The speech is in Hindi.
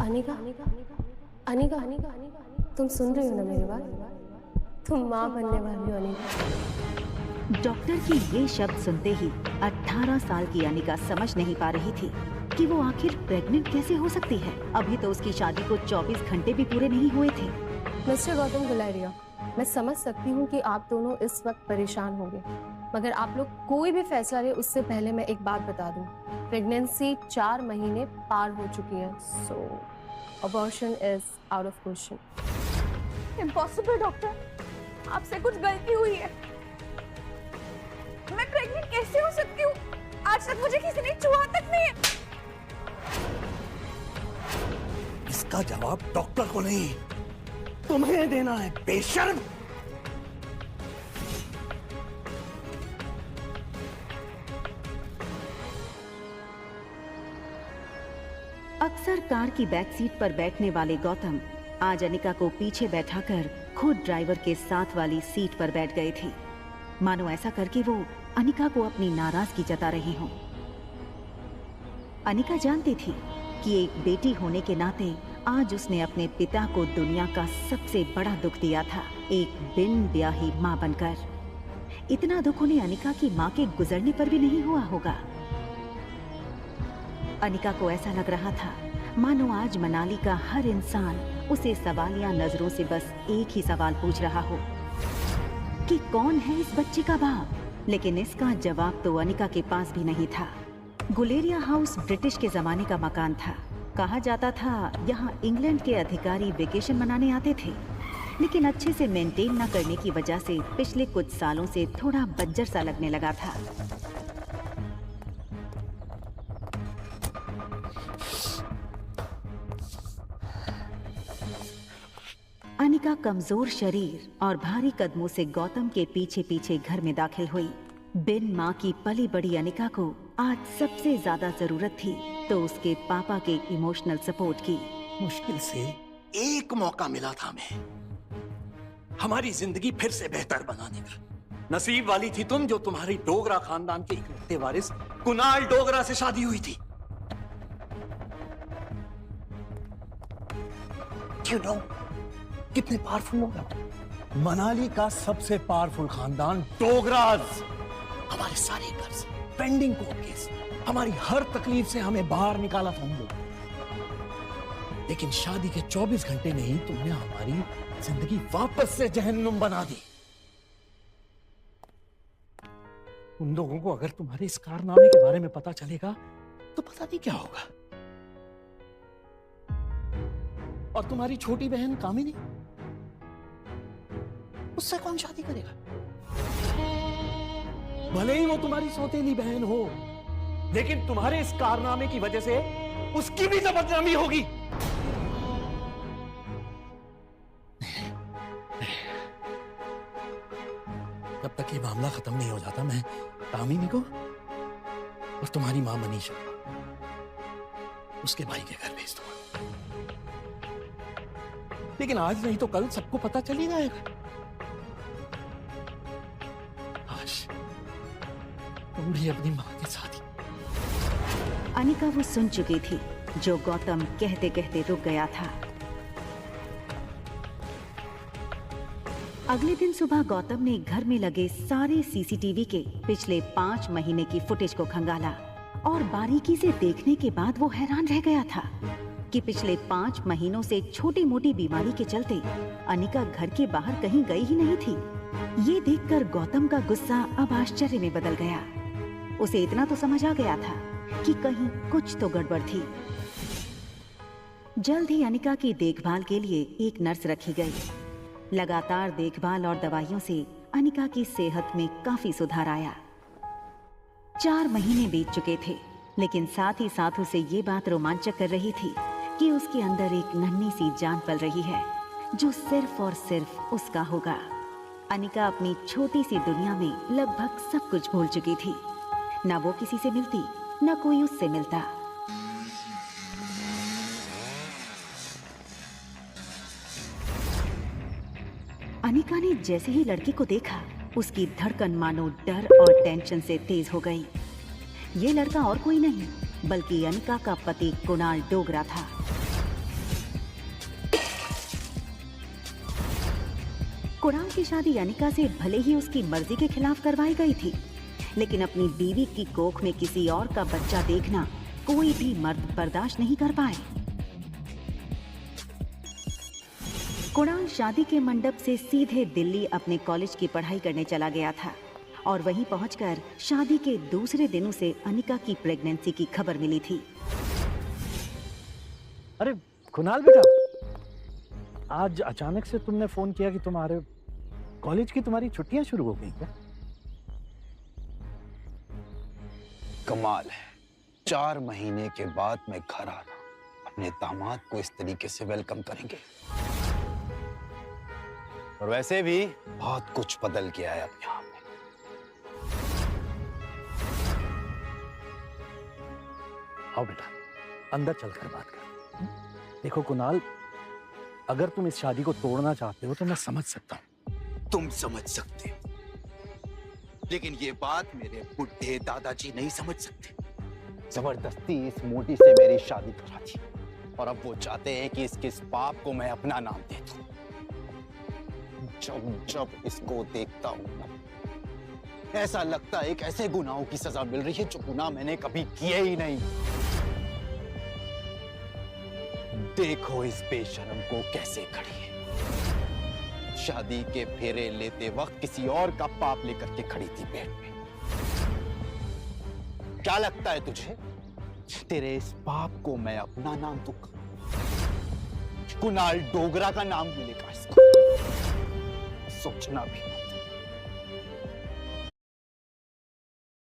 अनिका, अनिका, अनिका, तुम सुन रही हो ना मेरी बात? तुम माँ बनने वाली हो अनिका। डॉक्टर की ये शब्द सुनते ही 18 साल की अनिका समझ नहीं पा रही थी कि वो आखिर प्रेग्नेंट कैसे हो सकती है। अभी तो उसकी शादी को 24 घंटे भी पूरे नहीं हुए थे। मिस्टर गौतम गुलेरिया, मैं समझ सकती हूँ कि आप दोनों इस वक्त परेशान होंगे, मगर आप लोग कोई भी फैसला ले उससे पहले मैं एक बात बता दूं। प्रेगनेंसी 4 महीने पार हो चुकी है, so abortion is out of question. Impossible doctor, आपसे कुछ गलती हुई है। मैं प्रेग्नेंट कैसे हो सकती हूँ? आज तक मुझे किसी ने छुआ तक नहीं है। इसका जवाब डॉक्टर को नहीं, तुम्हें देना है, बेशर्म। अक्सर कार की बैक सीट पर बैठने वाले गौतम आज अनिका को पीछे बैठाकर खुद ड्राइवर के साथ वाली सीट पर बैठ गए थे, मानो ऐसा करके वो अनिका को अपनी नाराजगी जता रहे हों। अनिका जानती थी कि एक बेटी होने के नाते आज उसने अपने पिता को दुनिया का सबसे बड़ा दुख दिया था, एक बिन ब्याही मां बनकर। इतना दुख उन्हें अनिका की मां के गुजरने पर भी नहीं हुआ होगा। अनिका को ऐसा लग रहा था मानो आज मनाली का हर इंसान उसे सवालिया नजरों से बस एक ही सवाल पूछ रहा हो कि कौन है इस बच्चे का बाप। लेकिन इसका जवाब तो अनिका के पास भी नहीं था। गुलेरिया हाउस ब्रिटिश के जमाने का मकान था। कहा जाता था यहाँ इंग्लैंड के अधिकारी वेकेशन मनाने आते थे, लेकिन अच्छे से मेंटेन न करने की वजह से पिछले कुछ सालों से थोड़ा बंजर सा लगने लगा था। अनिका कमजोर शरीर और भारी कदमों से गौतम के पीछे पीछे घर में दाखिल हुई। बिन माँ की पली बड़ी अनिका को आज सबसे ज्यादा जरूरत थी तो उसके पापा के इमोशनल सपोर्ट की। मुश्किल से एक मौका मिला था हमें हमारी जिंदगी फिर से बेहतर बनाने का। नसीब वाली थी तुम जो तुम्हारी डोगरा खानदान के इकलौते वारिस कुणाल डोगरा से शादी हुई थी। You know, कितने पावरफुल लोग हैं। मनाली का सबसे पावरफुल खानदान डोगराज। हमारे सारे कर्ज, पेंडिंग कोर्ट केस, हमारी हर तकलीफ से हमें बाहर निकाला था उन लोगों। लेकिन शादी के 24 घंटे में ही तुमने हमारी जिंदगी वापस से जहन्नुम बना दी। उन लोगों को अगर तुम्हारे इस कारनामे के बारे में पता चलेगा तो पता नहीं क्या होगा। और तुम्हारी छोटी बहन कामिनी, उससे कौन शादी करेगा? भले ही वो तुम्हारी सौतेली बहन हो, लेकिन तुम्हारे इस कारनामे की वजह से उसकी भी तो बदनामी होगी। जब तक ये मामला खत्म नहीं हो जाता मैं कामिनी को और तुम्हारी मां मनीषा उसके भाई के घर भेज दूंगा। लेकिन आज नहीं तो कल सबको पता चल ही जाएगा। आज तुम भी अपनी मां के साथ ही। अनिका वो सुन चुकी थी जो गौतम कहते कहते रुक गया था। अगले दिन सुबह गौतम ने घर में लगे सारे सीसीटीवी के पिछले 5 महीने की फुटेज को खंगाला और बारीकी से देखने के बाद वो हैरान रह गया था कि पिछले 5 महीनों से छोटी मोटी बीमारी के चलते अनिका घर के बाहर कहीं गई ही नहीं थी। ये देखकर गौतम का गुस्सा अब आश्चर्य में बदल गया। उसे इतना तो समझ आ गया था कि कहीं कुछ तो गड़बड़ थी। जल्द ही अनिका की देखभाल के लिए एक नर्स रखी गई। लगातार देखभाल और दवाइयों से अनिका की सेहत में काफी सुधार आया। 4 महीने बीत चुके थे, लेकिन साथ ही साथ उसे ये बात रोमांचक कर रही थी कि उसके अंदर एक नन्ही सी जान पल रही है जो सिर्फ और सिर्फ उसका होगा। अनिका अपनी छोटी सी दुनिया में लगभग सब कुछ भूल चुकी थी। न वो किसी से मिलती, न कोई उससे मिलता। अनिका ने जैसे ही लड़की को देखा, उसकी धड़कन मानो डर और टेंशन से तेज हो गई। ये लड़का और कोई नहीं बल्कि अनिका का पति कुणाल डोगरा था। कुणाल की शादी अनिका से भले ही उसकी मर्जी के खिलाफ करवाई गई थी, लेकिन अपनी बीवी की कोख में किसी और का बच्चा देखना कोई भी मर्द बर्दाश्त नहीं कर पाए। कुणाल शादी के मंडप से सीधे दिल्ली अपने कॉलेज की पढ़ाई करने चला गया था और वहीं पहुंचकर शादी के दूसरे दिन उसे अनिका की प्रेगनेंसी की खबर मिली थी। अरे कुणाल बेटा, आज अचानक से तुमने फोन किया कि तुम्हारे कॉलेज की तुम्हारी छुट्टियां शुरू हो गई क्या? कमाल है, 4 महीने के बाद मैं घर आ रहा, अपने दामाद को इस तरीके से वेलकम करेंगे। और वैसे भी बहुत कुछ बदल गया है अब यहाँ पे। आओ बेटा, अंदर चलकर बात कर। देखो कुणाल, अगर तुम इस शादी को तोड़ना चाहते हो तो मैं समझ सकता हूँ। तुम समझ सकते हो, लेकिन ये बात मेरे बुढ़े दादाजी नहीं समझ सकते। जबरदस्ती इस मोटी से मेरी शादी करा दी और अब वो चाहते हैं कि इसके इस पाप को मैं अपना नाम दे दूं। जब जब इसको देखता हूं ना, ऐसा लगता है एक ऐसे गुनाहों की सजा मिल रही है जो गुनाह मैंने कभी किए ही नहीं। देखो इस बेशरम को कैसे खड़ी है, शादी के फेरे लेते वक्त किसी और का पाप लेकर के खड़ी थी पेट में। क्या लगता है तुझे तेरे इस पाप को मैं अपना नाम दूंगा? कुणाल डोगरा का नाम मिलेगा इसको, सोचना भी मत।